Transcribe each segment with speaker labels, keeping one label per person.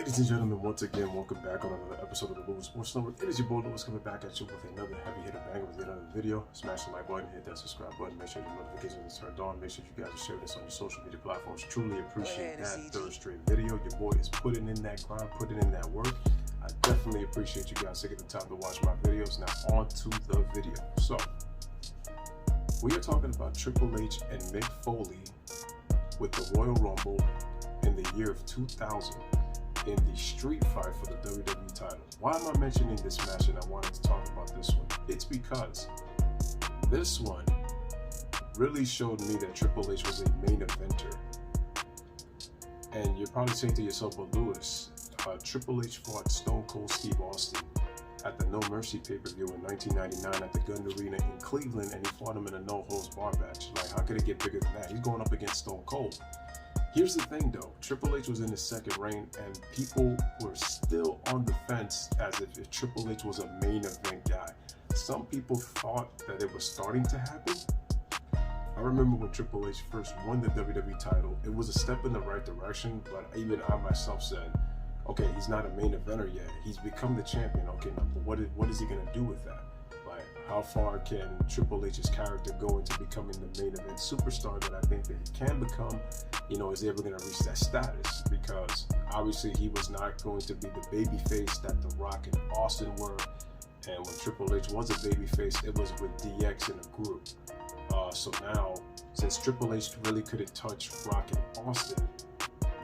Speaker 1: Ladies and gentlemen, once again, welcome back on another episode of the Louis Sports Network. It is your boy Louis coming back at you with another heavy hitter banger with another video. Smash the like button, hit that subscribe button, make sure your notifications are turned on, make sure you guys are sharing this on your social media platforms. Truly appreciate that third straight video. Your boy is putting in that grind, putting in that work. I definitely appreciate you guys taking the time to watch my videos. Now on to the video. So, we are talking about Triple H and Mick Foley with the Royal Rumble in the year of 2000. In the street fight for the WWE title. Why am I mentioning this match and I wanted to talk about this one? It's because this one really showed me that Triple H was a main eventer. And you're probably saying to yourself, but Louis, Triple H fought Stone Cold Steve Austin at the No Mercy pay-per-view in 1999 at the Gun Arena in Cleveland, and he fought him in a no-holds-barred match. Like, how could it get bigger than that? He's going up against Stone Cold. Here's the thing though, Triple H was in his second reign and people were still on the fence as if Triple H was a main event guy. Some people thought that it was starting to happen. I remember when Triple H first won the WWE title, it was a step in the right direction, but even I myself said, okay, he's not a main eventer yet. He's become the champion. Okay, now, but what is he gonna do with that? Like, how far can Triple H's character go into becoming the main event superstar that I think that he can become? You know, is he ever going to reach that status? Because obviously he was not going to be the baby face that The Rock and Austin were. And when Triple H was a baby face, it was with DX in a group. So now, since Triple H really couldn't touch Rock and Austin,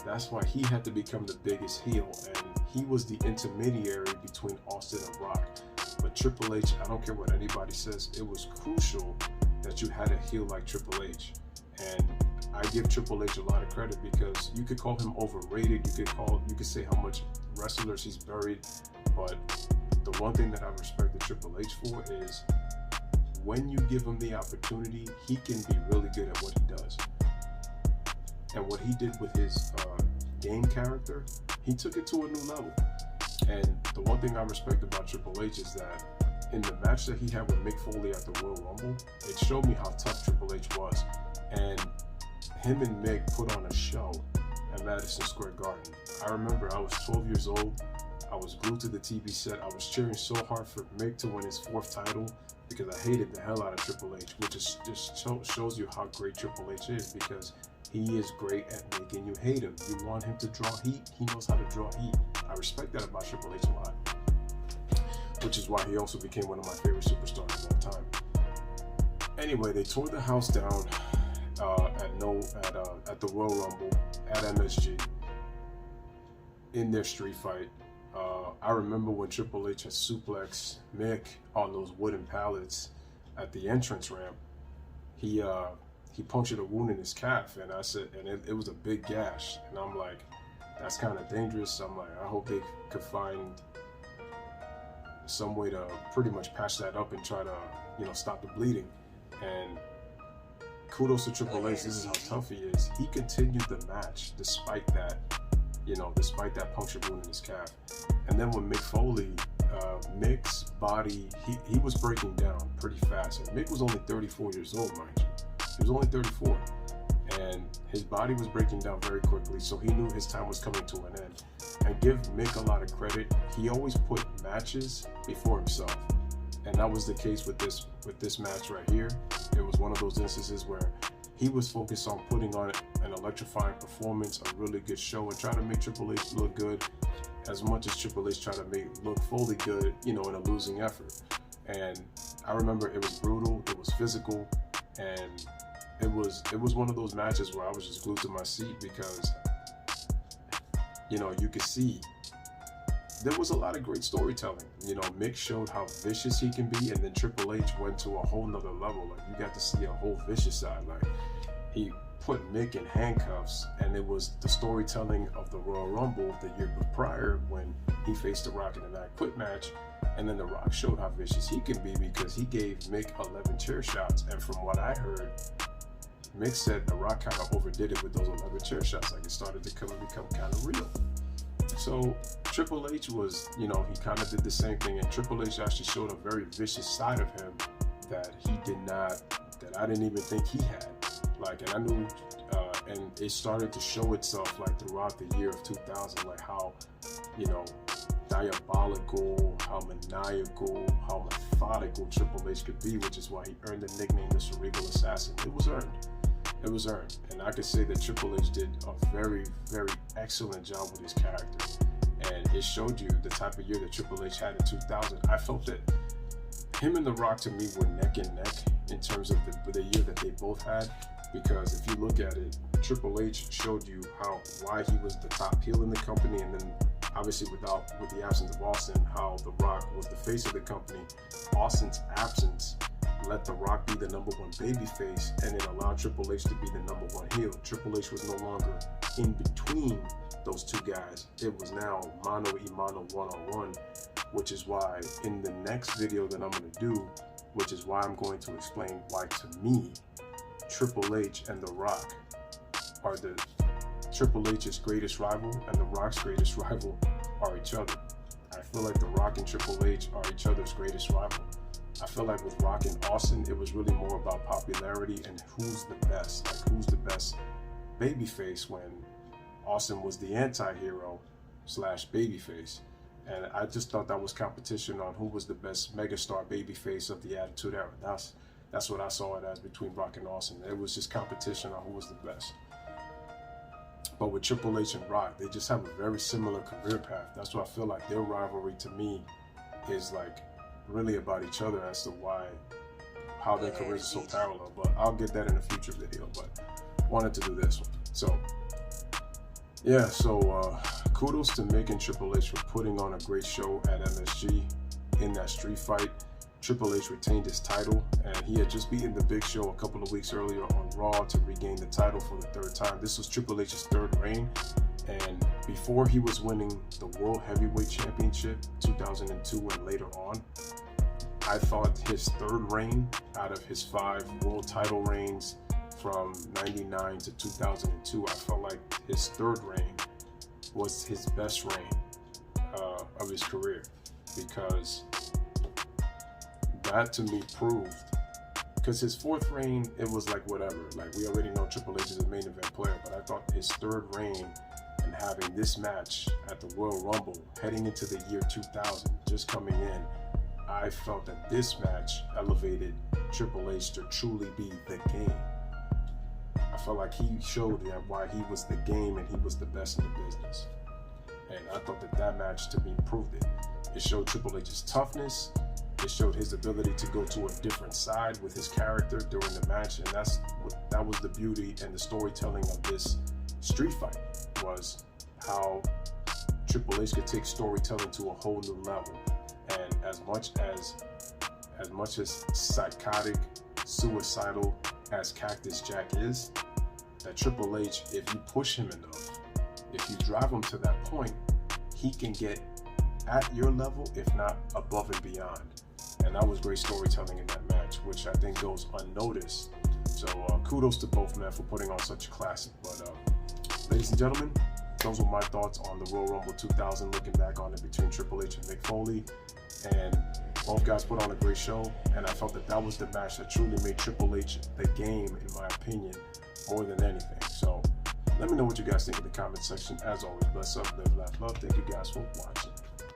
Speaker 1: that's why he had to become the biggest heel. And he was the intermediary between Austin and Rock. But Triple H, I don't care what anybody says, it was crucial that you had a heel like Triple H. And I give Triple H a lot of credit because you could call him overrated, you could say how much wrestlers he's buried, but the one thing that I respect the Triple H for is when you give him the opportunity, he can be really good at what he does. And what he did with his game character, he took it to a new level. And the one thing I respect about Triple H is that in the match that he had with Mick Foley at the Royal Rumble, it showed me how tough Triple H was. And him and Mick put on a show at Madison Square Garden. I remember I was 12 years old. I was glued to the TV set. I was cheering so hard for Mick to win his fourth title because I hated the hell out of Triple H, which just shows you how great Triple H is, because he is great at making you hate him. You want him to draw heat, he knows how to draw heat. I respect that about Triple H a lot, which is why he also became one of my favorite superstars of all time. Anyway, they tore the house down at the Royal Rumble at MSG in their street fight. I remember when Triple H had suplexed Mick on those wooden pallets at the entrance ramp. He punctured a wound in his calf, and I said, and it was a big gash, and I'm like, that's kind of dangerous. I'm like, I hope they could find some way to pretty much patch that up and try to, stop the bleeding. And kudos to Triple H. This is how tough he is. He continued the match despite that, despite that puncture wound in his calf. And then when Mick Foley, Mick's body, he was breaking down pretty fast. And Mick was only 34 years old, mind you. He was only 34. And his body was breaking down very quickly, so he knew his time was coming to an end. And give Mick a lot of credit. He always put matches before himself. And that was the case with this match right here. It was one of those instances where he was focused on putting on an electrifying performance, a really good show, and try to make Triple H look good as much as Triple H tried to look Foley good, in a losing effort. And I remember it was brutal, it was physical, and it was one of those matches where I was just glued to my seat because, you could see there was a lot of great storytelling. Mick showed how vicious he can be, and then Triple H went to a whole nother level. Like, you got to see a whole vicious side. Like, he put Mick in handcuffs, and it was the storytelling of the Royal Rumble the year prior when he faced The Rock in an I Quit match. And then The Rock showed how vicious he can be because he gave Mick 11 chair shots. And from what I heard, Mick said The Rock kind of overdid it with those 11 chair shots. Like, it started to become kind of real. So Triple H was, he kind of did the same thing. And Triple H actually showed a very vicious side of him that I didn't even think he had. Like, and I knew and it started to show itself like throughout the year of 2000, like how, you know, diabolical, how maniacal, how methodical Triple H could be, which is why he earned the nickname the Cerebral Assassin. It was earned. It was earned. And I could say that Triple H did a very, very excellent job with his character. And it showed you the type of year that Triple H had in 2000. I felt that him and The Rock, to me, were neck and neck in terms of the year that they both had. Because if you look at it, Triple H showed you why he was the top heel in the company, and then obviously with the absence of Austin, how The Rock was the face of the company. Austin's absence let The Rock be the #1 babyface, and it allowed Triple H to be the #1 heel. Triple H was no longer in between those two guys. It was now mano y mano, one-on-one, which is why in the next video that I'm going to do, which is why I'm going to explain why, to me, Triple H and The Rock are Triple H's greatest rival, and The Rock's greatest rival are each other. I feel like The Rock and Triple H are each other's greatest rival. I feel like with Rock and Austin, it was really more about popularity and who's the best, like who's the best babyface, when Austin was the anti-hero / babyface. And I just thought that was competition on who was the best megastar babyface of the Attitude Era. That's what I saw it as between Rock and Austin. It was just competition on who was the best. But with Triple H and Rock, they just have a very similar career path. That's why I feel like their rivalry, to me, is like really about each other as to how their careers are so parallel. But I'll get that in a future video. But wanted to do this one. So yeah, kudos to Mick and Triple H for putting on a great show at MSG in that street fight. Triple H retained his title, and he had just beaten the Big Show a couple of weeks earlier on Raw to regain the title for the 3rd time. This was Triple H's 3rd reign, and before he was winning the World Heavyweight Championship 2002 and later on, I thought his 3rd reign out of his 5 world title reigns from 99 to 2002, I felt like his 3rd reign was his best reign of his career, because that to me proved, because his 4th reign, it was like whatever, like we already know Triple H is a main event player, but I thought his 3rd reign and having this match at the Royal Rumble heading into the year 2000, just coming in, I felt that this match elevated Triple H to truly be the game. I felt like he showed why he was the game and he was the best in the business. And I thought that match to me proved it. It showed Triple H's toughness. It showed his ability to go to a different side with his character during the match, and that was the beauty and the storytelling of this street fight, was how Triple H could take storytelling to a whole new level. And as much as psychotic, suicidal as Cactus Jack is, that Triple H, if you push him enough, if you drive him to that point, he can get at your level, if not above and beyond. And that was great storytelling in that match, which I think goes unnoticed. So kudos to both men for putting on such a classic. But ladies and gentlemen, those were my thoughts on the Royal Rumble 2000, looking back on it between Triple H and Mick Foley. And both guys put on a great show, and I felt that was the match that truly made Triple H the game, in my opinion, more than anything. So let me know what you guys think in the comment section. As always, bless up, live, laugh, love. Thank you guys for watching.